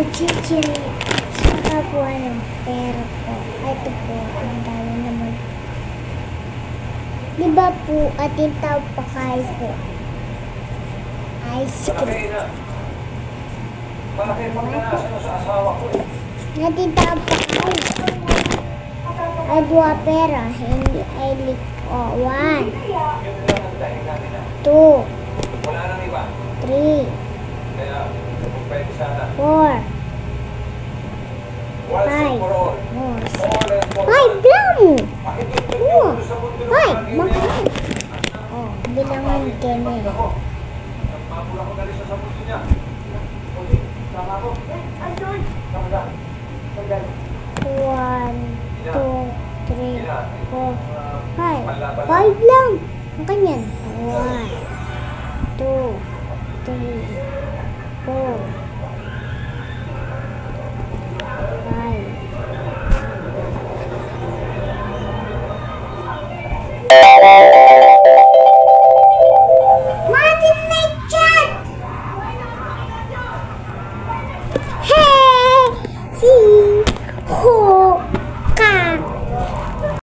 chinchin. Saka po ng pera po. Ito po, ang dami naman. Diba po, ating tao pa kayo po? Ice cream. Malaki pagkanasan sa asawa ko eh. Ating tao pa kayo. Ay, dua pera. Hindi ay liko. 1, Yun lang ang dahil namin na. 2, Wala nang iba. 3, Kaya, kung pwede sana. 4, Once and 5. for all. More. All and for 5 all. lang! Pakitugtog Oh, niyo sa mundo ng 5. pag-ibig. Mahal. Oh, bilangan kami. Ako. Nagmamula ko galing sa mundo niya. Okay, tama ko. Tama ka. Tanggal. 1, 2, 3, 4, 5. Panlaban 5 lang. Ang kanyan. 1, 2, 3,